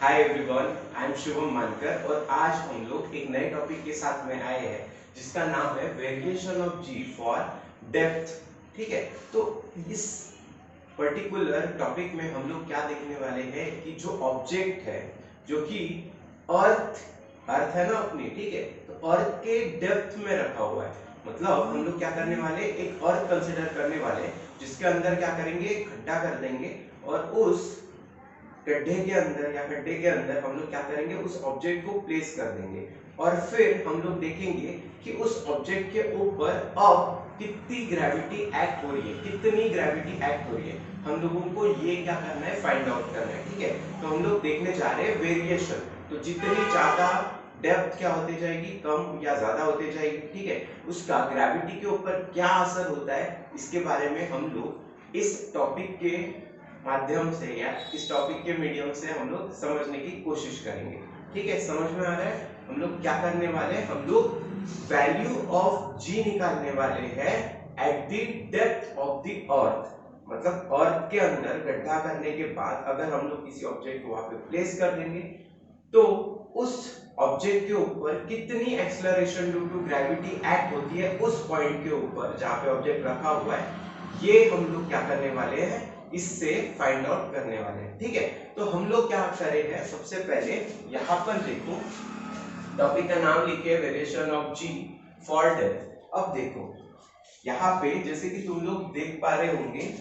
Hi everyone, I am Shubham मानकर और आज हम लोग एक नए टॉपिक के साथ में आए हैं जिसका नाम है variation of g for depth. ठीक है, तो इस पर्टिकुलर टॉपिक में हम लोग क्या देखने वाले हैं कि जो ऑब्जेक्ट है जो कि अर्थ अर्थ है ना अपनी, ठीक है, तो अर्थ के डेप्थ में रखा हुआ है। मतलब हम लोग क्या करने वाले, एक अर्थ कंसिडर करने वाले जिसके अंदर क्या करेंगे, गड्ढा कर देंगे और उस गड्ढे के अंदर या गड्ढे के अंदर हम लोग क्या करेंगे, उस ऑब्जेक्ट को प्लेस कर देंगे और फिर हम लोग देखेंगे कि उस ऑब्जेक्ट के ऊपर अब कितनी ग्रेविटी एक्ट हो रही है, कितनी ग्रेविटी एक्ट हो रही है। हम लोगों को ये क्या करना है, फाइंड आउट करना है। ठीक है, तो हम लोग देखने जा रहे हैं वेरिएशन। तो जितनी ज्यादा डेप्थ क्या होती जाएगी, कम या ज्यादा होती जाएगी, ठीक है, उसका ग्रेविटी के ऊपर क्या असर होता है, इसके बारे में हम लोग इस टॉपिक के माध्यम से या इस टॉपिक के मीडियम से हम लोग समझने की कोशिश करेंगे। ठीक है, समझ में आ रहा है? हम लोग क्या करने वाले हैं, हम लोग वैल्यू ऑफ जी निकालने वाले हैं eight the depth of the अर्थ। मतलब अर्थ के अंदर गड्ढा करने के बाद अगर हम लोग किसी ऑब्जेक्ट को वहां पे प्लेस कर देंगे तो उस ऑब्जेक्ट के ऊपर कितनी acceleration due to gravity act होती है उस पॉइंट के ऊपर जहां पे ऑब्जेक्ट रखा हुआ है, ये हम लोग क्या करने वाले हैं, इससे फाइंड आउट करने वाले हैं। ठीक है, तो हम लोग क्या करेंगे, सबसे पहले यहां पर देखो, टॉपिक का नाम लिखिए variation of g for depth. अब देखो यहां पे जैसे कि तुम लोग देख पा रहे होंगे,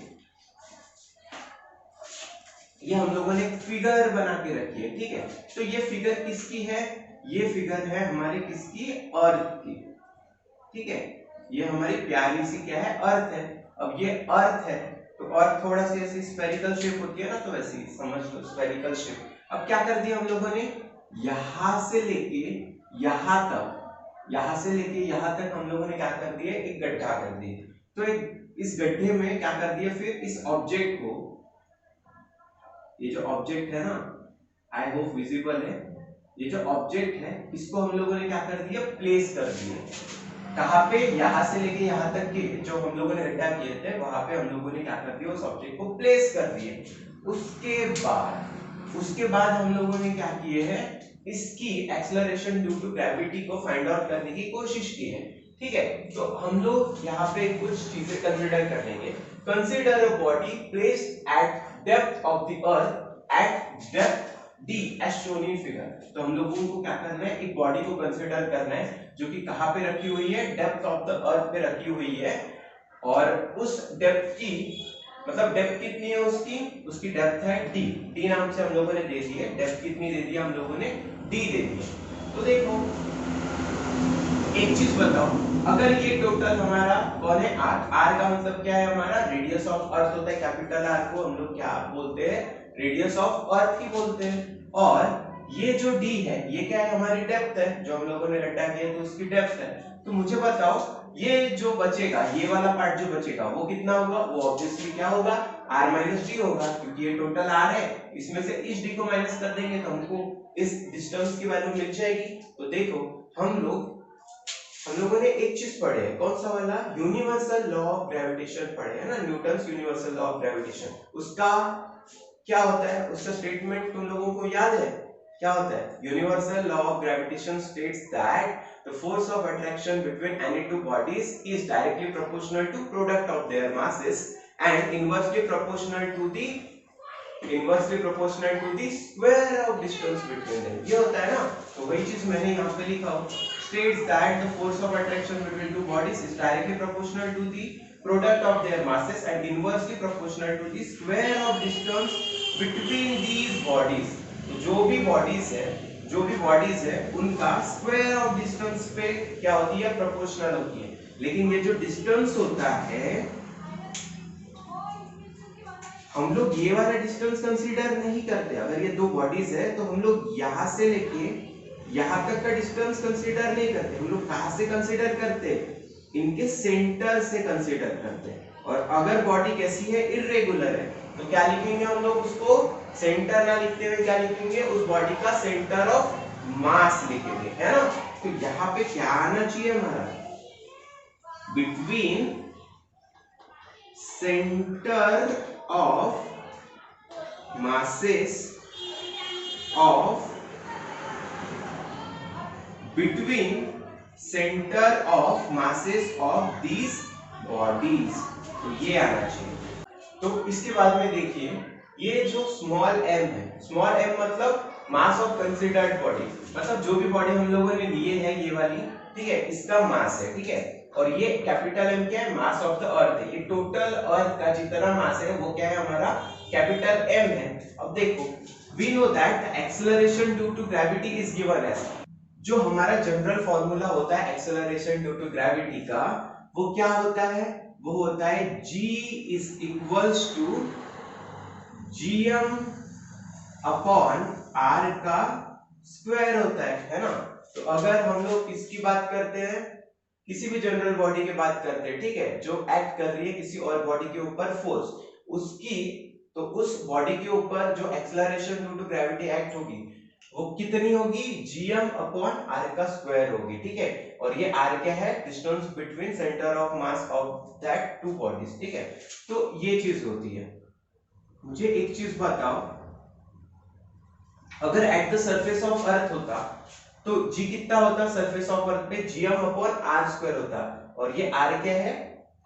ये हम लोगों ने फिगर बना के रखी है। ठीक है, तो ये फिगर किसकी है, ये फिगर है हमारे किसकी, अर्थ की। ठीक है, ये हमारी प्यारी सी क्या है, अर्थ है। अब ये अर्थ है तो अर्थ थोड़ा सी ऐसी स्फेरिकल शेप होती है ना, तो वैसी समझ लो स्फेरिकल शेप। अब क्या कर दिया हम लोगों ने, यहां से लेके यहां तक, यहां से लेके यहां तक हम लोगों ने क्या कर दिया, एक गड्ढा कर दिया। तो इस गड्ढे में क्या कर दिया, फिर इस ऑब्जेक्ट को, ये जो ऑब्जेक्ट है ना, आई होप विजिबल है, ये जो ऑब्जेक्ट है इसको हम लोगों ने क्या कर दिया, प्लेस कर दिया। कहां पे, यहां से लेके यहां तक के जो हम लोगों ने गड्ढा किए थे वहां पे हम लोगों ने क्या कर दिया, उस ऑब्जेक्ट को प्लेस कर दिए। उसके बाद हम लोगों ने क्या किए हैं, इसकी एक्सेलरेशन ड्यू टू ग्रेविटी को फाइंड आउट करने की कोशिश की है। ठीक है, तो हम लोग यहाँ पे कुछ चीजें कंसीडर कर लेंगे। Consider a body placed at depth of the earth at depth d as shown in figure. तो हम लोगों को क्या करना है, एक बॉडी को कंसीडर करना है जो कि कहां पे रखी हुई है, डेप्थ ऑफ द अर्थ पे रखी हुई है। और उस डेप्थ की, मतलब डेप्थ कितनी है उसकी, उसकी डेप्थ है डी, डी नाम से हम लोगों ने दे दी है। डेप्थ कितनी दे दी हम लोगों ने, डी दे दी है। तो देखो एक चीज बताओ, अगर ये टोटल हमारा कौन है, आर, आर का मतलब क्या है, हमारा रेडियस ऑफ अर्थ होता है। कैपिटल आर को हम लोग क्या बोलते हैं, रेडियस ऑफ अर्थ ही बोलते हैं। और ये जो डी है ये क्या है, हमारी डेप्थ है, जो हम लोगों ने गड्ढा किया तो उसकी डेप्थ है। तो मुझे बताओ ये जो बचेगा, ये वाला पार्ट जो बचेगा वो कितना होगा, वो ऑब्वियसली क्या होगा, आर माइनस डी होगा, क्योंकि ये टोटल आर है, इसमें से इस डी को माइनस कर देंगे तो हमको इस डिस्टेंस की वैल्यू मिल जाएगी। तो देखो हम लोगों ने एक चीज पढ़े है, कौन सा वाला, यूनिवर्सल लॉ ऑफ ग्रेविटेशन पढ़े है ना, Newton's universal law of gravitation. उसका क्या होता है, उसका स्टेटमेंट तुम लोगों को याद है, क्या होता है, universal law of gravitation states that the force of attraction between any two bodies is directly proportional to product of their masses and inversely proportional to the square of distance between them। ये होता है ना, तो वही चीज मैंने यहाँ पे लिखा हो, states that the force of attraction between two bodies is directly proportional to the product of their masses and inversely proportional to the square of distance between these bodies। तो जो भी बॉडीज है उनका स्क्वायर ऑफ डिस्टेंस पे क्या होती है, proportional होती है। लेकिन ये जो डिस्टेंस होता है, हम लोग ये वाला डिस्टेंस कंसीडर नहीं करते। अगर ये दो बॉडीज है तो हम लोग यहां से लेके यहां तक का डिस्टेंस कंसीडर नहीं करते। हम लोग कहां से कंसीडर करते, इनके सेंटर से कंसीडर करते हैं। और अगर बॉडी कैसी है, इर्रेगुलर है, तो क्या लिखेंगे हम लोग उसको, सेंटर ना लिखते हुए क्या लिखेंगे, उस बॉडी का सेंटर ऑफ मास लिखेंगे, है ना। तो यहाँ पे क्या आना चाहिए हमारा, between centre of masses of between centre of masses of these bodies, तो ये आना चाहिए। तो इसके बाद में देखिए, ये जो स्मॉल m है, स्मॉल m मतलब मास ऑफ कंसीडर्ड बॉडी, मतलब जो भी बॉडी हम लोगों ने लिए है ये वाली, ठीक है, इसका मास है, ठीक है। और ये कैपिटल M क्या है, मास ऑफ द अर्थ है। ये टोटल अर्थ का जितना मास है वो क्या है, हमारा कैपिटल M है। अब देखो, we know that the acceleration due to gravity is given as, जो हमारा जनरल फॉर्मूला होता है एक्सेलरेशन ड्यू टू ग्रेविटी का, वो क्या होता है, वो होता है g is equals to gm upon r का स्क्वायर होता है ना। तो अगर हम लोग इसकी बात करते हैं, किसी भी जनरल बॉडी की बात करते हैं, ठीक है, जो एक्ट कर रही है किसी और बॉडी के ऊपर फोर्स, उसकी, तो उस बॉडी के ऊपर जो acceleration due to gravity act होगी वो कितनी होगी, gm अपॉन r का स्क्वायर होगी, ठीक है। और ये r क्या है, distance between centre of mass of that two bodies, ठीक है। तो ये चीज होती है। मुझे एक चीज बताओ, अगर एट द सरफेस ऑफ अर्थ होता तो g कितना होता सरफेस ऑफ अर्थ पे, gm अपॉन r स्क्वायर होता, और ये r क्या है,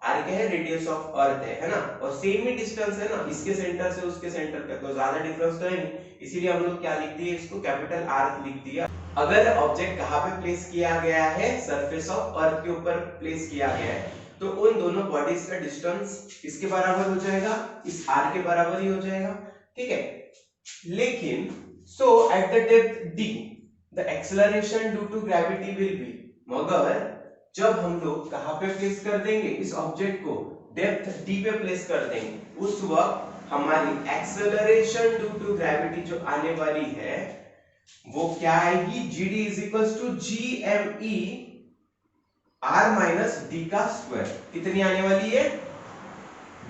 r क्या है, रेडियस ऑफ अर्थ है ना। और सेम ही डिस्टेंस है ना, इसके सेंटर से उसके सेंटर का, तो ज्यादा डिफरेंस तो है नहीं, इसीलिए हम लोग क्या लिख दिए, इसको कैपिटल R लिख दिया। अगर ऑब्जेक्ट कहां पे प्लेस किया गया है, सरफेस ऑफ अर्थ के ऊपर प्लेस किया गया है, तो उन दोनों बॉडीज का डिस्टेंस किसके बराबर हो जाएगा, इस r के बराबर ही हो जाएगा, ठीक है। लेकिन so at the depth d the acceleration due to gravity will be, मगर जब हम लोग कहां पे प्लेस कर देंगे इस ऑब्जेक्ट को, डेप्थ d पे प्लेस कर देंगे, उस वक्त हमारी एक्सेलरेशन ड्यू टू ग्रेविटी जो आने वाली है वो क्या आएगी, gd is equals to gme r minus d का स्क्वायर। कितनी आने वाली है,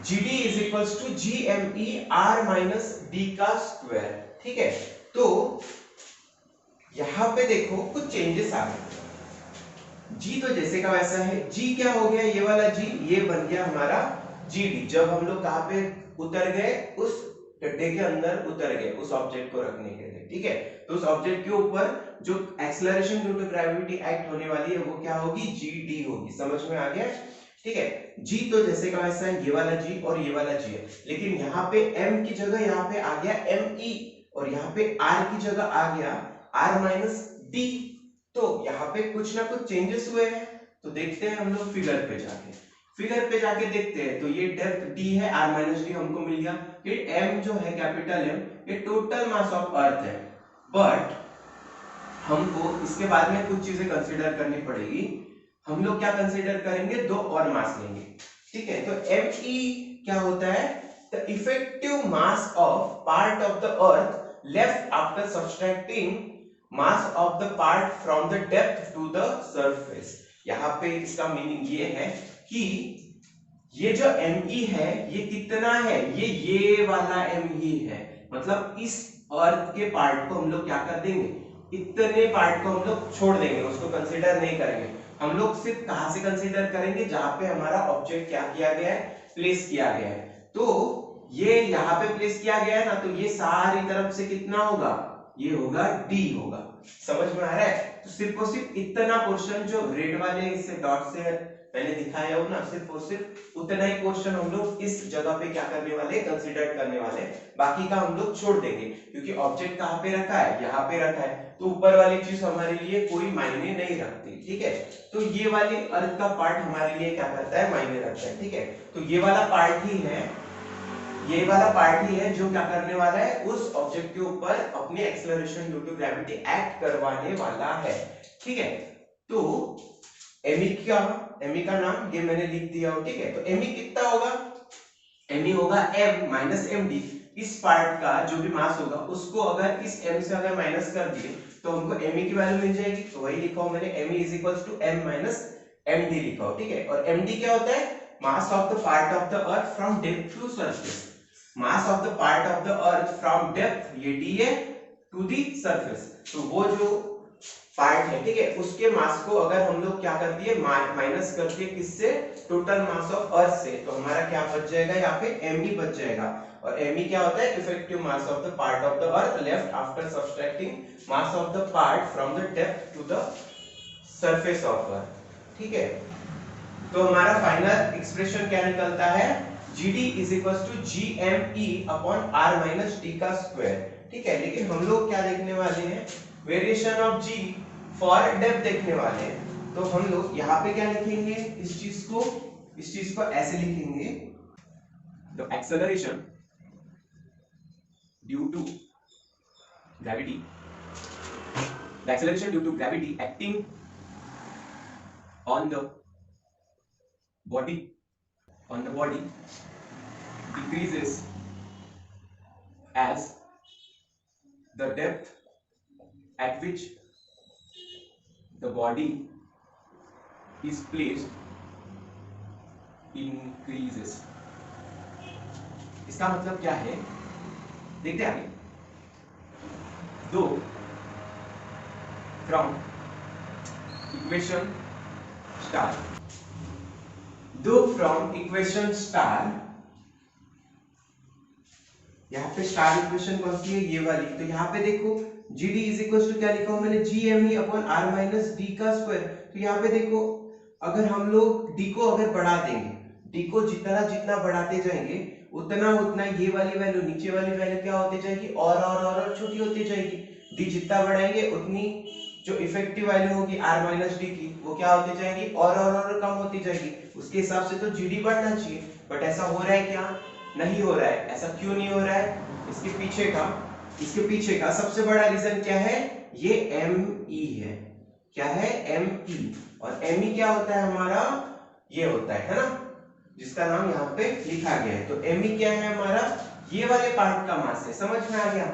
gd is equals to gme r minus d का स्क्वायर, ठीक है। तो यहां पे देखो कुछ चेंजेस आ गए, g तो जैसे का वैसा है, g क्या हो गया, ये वाला g, ये बन गया हमारा gd। जब हम लोग कहां पे उतर गए, उस गड्ढे के अंदर उतर गए उस ऑब्जेक्ट को रखने के लिए, ठीक है। तो उस ऑब्जेक्ट के ऊपर जो acceleration due to gravity act होने वाली है वो क्या होगी, gd होगी। समझ में आ गया, ठीक है। g तो जैसे का वैसा है, ये वाला g और ये वाला g है, लेकिन यहाँ पे m की जगह यहाँ पे आ गया me, और यहाँ पे r की जगह आ गया r माइनस d। तो यहाँ पे कुछ ना कुछ चेंजेस हुए हैं, तो देखते हैं हम लोग फिगर पे जाके, फिगर पे जाके देखते हैं। तो ये डेप्थ d है, r माइनस d हमको मिल गया। ये m जो है कैपिटल M, ये टोटल मास ऑफ अर्थ है, बट हमको इसके बाद में कुछ चीजें कंसीडर करनी पड़ेगी। हम लोग क्या कंसीडर करेंगे, दो और मास लेंगे, ठीक है। तो me क्या होता है, the effective mass of part of the earth left after subtracting mass of the part from the depth to the surface। यहाँ पे इसका मीनिंग ये है कि ये जो me है ये कितना है, ये वाला me है, मतलब इस अर्थ के पार्ट को हम लोग क्या कर देंगे, इतने पार्ट को हम लोग छोड़ देंगे, उसको कंसीडर नहीं करेंगे। हम लोग सिर्फ कहां से कंसीडर करेंगे, जहां पे हमारा ऑब्जेक्ट क्या किया गया है, प्लेस किया गया है। तो ये यहाँ पे प्लेस किया गया है ना, तो ये सारी तरफ से कितना होगा, ये होगा d होगा। समझ में आ रहा है। तो सिर्फ और सिर्फ इतना पोर्शन जो रेड वाले इससे डॉट से मैंने दिखाया हो ना, सिर्फ और सिर्फ उतना ही पोर्शन हम लोग इस जगह पे क्या करने वाले, कंसीडर करने वाले, बाकी का हम लोग छोड़ देंगे, क्योंकि ऑब्जेक्ट कहाँ पे रखा है, यहाँ पे रखा है, तो ऊपर वाली चीज हमारे लिए कोई मायने नहीं रखती, ठीक है। तो ये वाली अर्थ का पार्ट हमारे लिए क्या करता है, मायने रखता है, ठीक है। तो ये वाला पार्ट ही है, ये वाला पार्ट ही है जो क्या करने वाला है, उस ऑब्जेक्ट के ऊपर अपने acceleration due to gravity act करवाने वाला है, ठीक है। तो me का नाम ये मैंने लिख दिया हो, ठीक है। तो me कितना होगा, me होगा m माइनस md। इस पार्ट का जो भी मास होगा उसको अगर इस m से अगर माइनस कर दिए तो हमको me की वैल्यू मिल जाएगी, तो वही लिखा हूं मैंने, me is equals to m minus md लिखा हो, ठीक है। और md क्या होता है, mass of the part of the earth from depth to surface. Mass of the part of the earth from depth ये d है टू द सरफेस। तो वो जो पार्ट है, ठीक है, उसके मास को अगर हम लोग क्या कर दिए माइनस कर दिए किससे, टोटल मास ऑफ अर्थ से, तो हमारा क्या बच जाएगा यहाँ पे me बच जाएगा। और me क्या होता है, effective mass of the part of the earth left after subtracting mass of the part from the depth to the surface of earth, ठीक है। तो हमारा फाइनल एक्सप्रेशन क्या निकलता है, GD is equal to GME upon R minus D का square, ठीक है। लेकिन हम लोग क्या देखने वाले हैं, variation of G for depth देखने वाले हैं। तो हम लोग यहाँ पे क्या लिखेंगे, इस चीज को ऐसे लिखेंगे, the acceleration due to gravity, the acceleration due to gravity acting on the body decreases as the depth at which the body is placed increases। इसका मतलब क्या है, देखते हैं आगे। दो फ्रॉम इक्वेशन स्टार, दो फ्रॉम इक्वेशन स्टार, यहाँ पे स्टार इक्वेशन कौन सी है, ये वाली। तो यहाँ पे देखो GD इज इक्वल टू क्या लिखा हूं मैंने, GME upon R minus D का स्क्वायर। तो यहाँ पे देखो अगर हम लोग D को अगर बढ़ा देंगे, D को जितना जितना बढ़ाते जाएंगे उतना उतना ये वाली वैल्यू नीचे वाली वैल्यू क्या होती जाएगी, और छोटी होती जाएगी। D जितना बढ़ाएंगे उतनी जो इफेक्टिव वैल्यू होगी R माइनस D की वो क्या होती जाएगी, और कम होती जाएगी। उसके हिसाब से तो GD बढ़ना चाहिए, बट ऐसा हो रहा है क्या, नहीं हो रहा है। ऐसा क्यों नहीं हो रहा है, इसके पीछे का सबसे बड़ा रीजन क्या है, ये ME है। क्या है, ME। और ME क्या होता है हमारा, ये होता है ना, जिसका नाम यहाँ पे लिखा गया है। तो ME क्या है हमारा, ये वाले पार्ट का मास है। समझ में आ गया,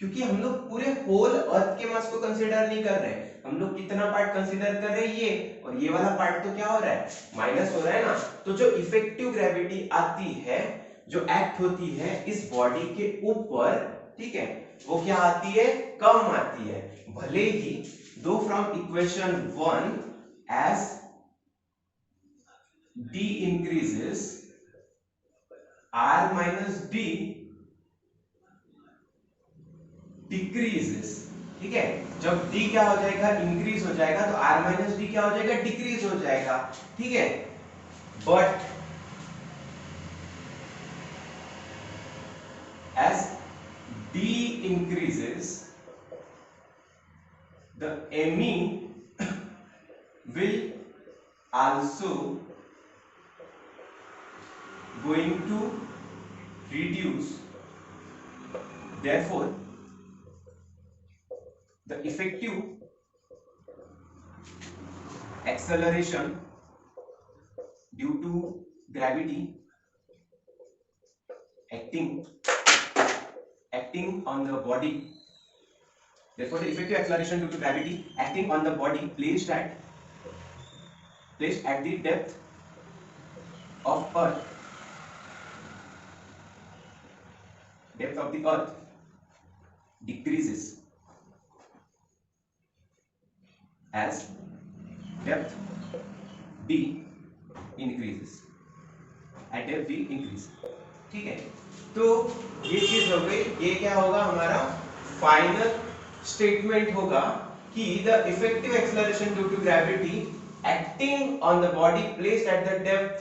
क्योंकि हम लोग पूरे होल अर्थ के मास को कंसीडर नहीं कर रहे, हम लोग कितना पार्ट कंसीडर कर रहे हैं, ये, और ये वाला पार्ट तो क्या हो रहा है, माइनस हो रहा है ना। तो जो इफेक्टिव ग्रेविटी आती है, जो एक्ट होती है इस बॉडी के ऊपर, ठीक है, वो क्या आती है, कम आती है। भले ही दो from equation 1 as D increases R minus D decreases, ठीक है। जब D क्या हो जाएगा, इंक्रीज हो जाएगा, तो R माइनस D क्या हो जाएगा, डिक्रीज हो जाएगा, ठीक है। But as D increases the ME will also going to reduce, therefore the effective acceleration due to gravity acting on the body, therefore the effective acceleration due to gravity acting on the body placed at the depth of earth, depth of the earth decreases as depth D increases, at depth D increase, ठीक है। तो ये चीज हो गई, ये क्या होगा हमारा फाइनल स्टेटमेंट होगा कि the effective acceleration due to gravity acting on the body placed at the depth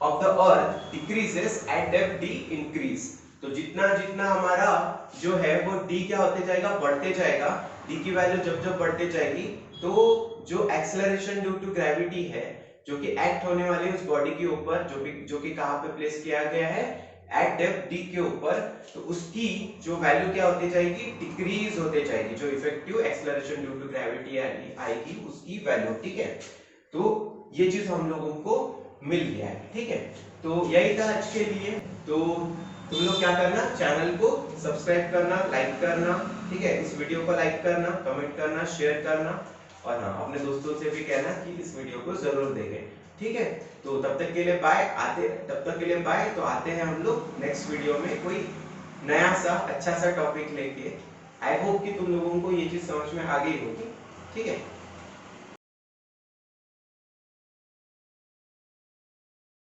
of the earth decreases at depth D increase. तो जितना जितना हमारा जो है वो D क्या होते जाएगा, बढ़ते जाएगा। D की वैल्यू जब जब बढ़ते जाएगी तो जो एक्सेलरेशन ड्यू टू ग्रेविटी है, जो कि एक्ट होने वाली उस बॉडी के ऊपर, जो कि कहां पे प्लेस किया गया है, एट डेप्थ D के ऊपर, तो उसकी जो वैल्यू क्या होती जाएगी, डिक्रीज होते जाएगी। जो effective acceleration due to gravity आएगी उसकी वैल्यू, ठीक है। तो ये चीज हम लोगों को मिल गया है, ठीक है। तो यही था आज के लिए। तो तुम लोग क्या करना, चैनल को सब्सक्राइब करना, लाइक करना, ठीक है, इस वीडियो को लाइक करना, कमेंट करना, शेयर करना, और हाँ अपने दोस्तों से भी कहना कि इस वीडियो को जरूर देखें, ठीक है। तो तब तक के लिए बाय। तो आते हैं हम लोग नेक्स्ट वीडियो में कोई नया सा अच्छा सा टॉपिक लेके। आई होप कि तुम लोगों को ये चीज समझ में आ गई होगी। ठीक है।